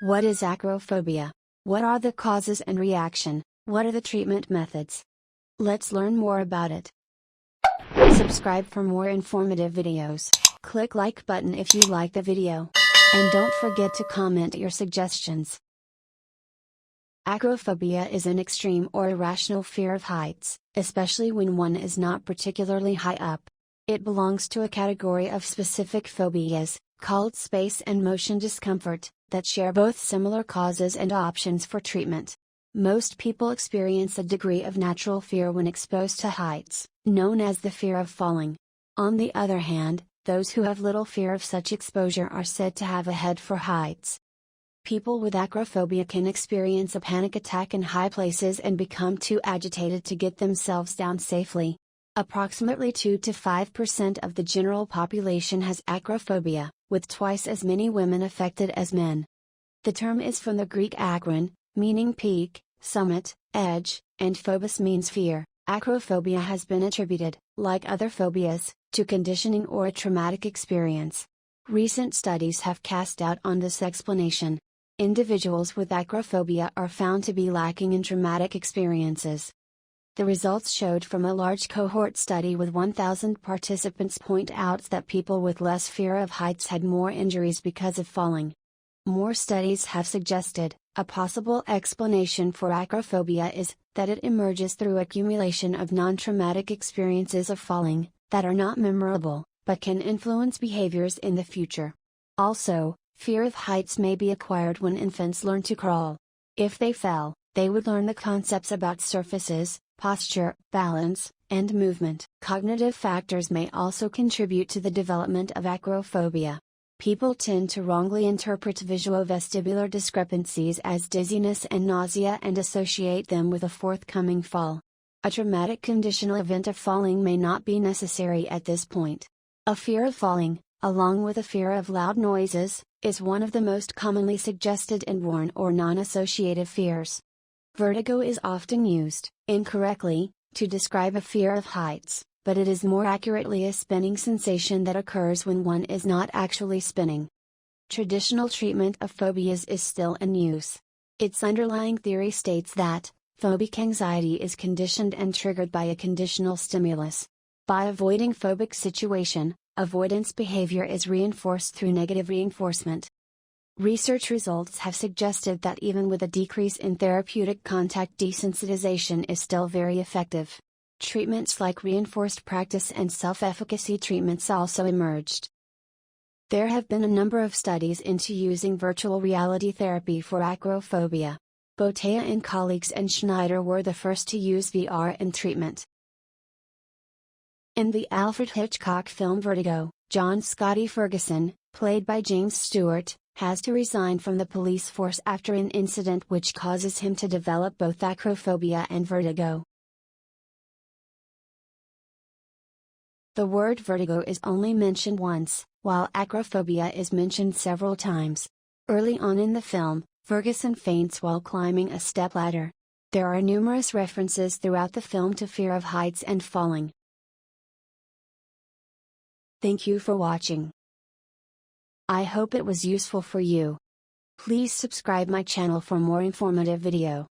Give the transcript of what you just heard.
What is acrophobia? What are the causes and reaction? What are the treatment methods? Let's learn more about it. Subscribe for more informative videos. Click like button if you like the video. And don't forget to comment your suggestions. Acrophobia is an extreme or irrational fear of heights, especially when one is not particularly high up. It belongs to a category of specific phobias, called space and motion discomfort, that share both similar causes and options for treatment. Most people experience a degree of natural fear when exposed to heights, known as the fear of falling. On the other hand, those who have little fear of such exposure are said to have a head for heights. People with acrophobia can experience a panic attack in high places and become too agitated to get themselves down safely. Approximately 2 to 5% of the general population has acrophobia, with twice as many women affected as men. The term is from the Greek akron, meaning peak, summit, edge, and phobos means fear. Acrophobia has been attributed, like other phobias, to conditioning or a traumatic experience. Recent studies have cast doubt on this explanation. Individuals with acrophobia are found to be lacking in traumatic experiences. The results showed from a large cohort study with 1,000 participants point out that people with less fear of heights had more injuries because of falling. More studies have suggested, a possible explanation for acrophobia is, that it emerges through accumulation of non-traumatic experiences of falling, that are not memorable, but can influence behaviors in the future. Also, fear of heights may be acquired when infants learn to crawl. If they fell, they would learn the concepts about surfaces, posture, balance, and movement. Cognitive factors may also contribute to the development of acrophobia. People tend to wrongly interpret visuovestibular discrepancies as dizziness and nausea and associate them with a forthcoming fall. A traumatic conditional event of falling may not be necessary at this point. A fear of falling, along with a fear of loud noises, is one of the most commonly suggested inborn or non-associative fears. Vertigo is often used, incorrectly, to describe a fear of heights, but it is more accurately a spinning sensation that occurs when one is not actually spinning. Traditional treatment of phobias is still in use. Its underlying theory states that, phobic anxiety is conditioned and triggered by a conditional stimulus. By avoiding phobic situation, avoidance behavior is reinforced through negative reinforcement. Research results have suggested that even with a decrease in therapeutic contact, desensitization is still very effective. Treatments like reinforced practice and self-efficacy treatments also emerged. There have been a number of studies into using virtual reality therapy for acrophobia. Botea and colleagues and Schneider were the first to use VR in treatment. In the Alfred Hitchcock film Vertigo, John Scotty Ferguson, played by James Stewart, has to resign from the police force after an incident which causes him to develop both acrophobia and vertigo. The word vertigo is only mentioned once, while acrophobia is mentioned several times. Early on in the film, Ferguson faints while climbing a stepladder. There are numerous references throughout the film to fear of heights and falling. Thank you for watching. I hope it was useful for you. Please subscribe my channel for more informative video.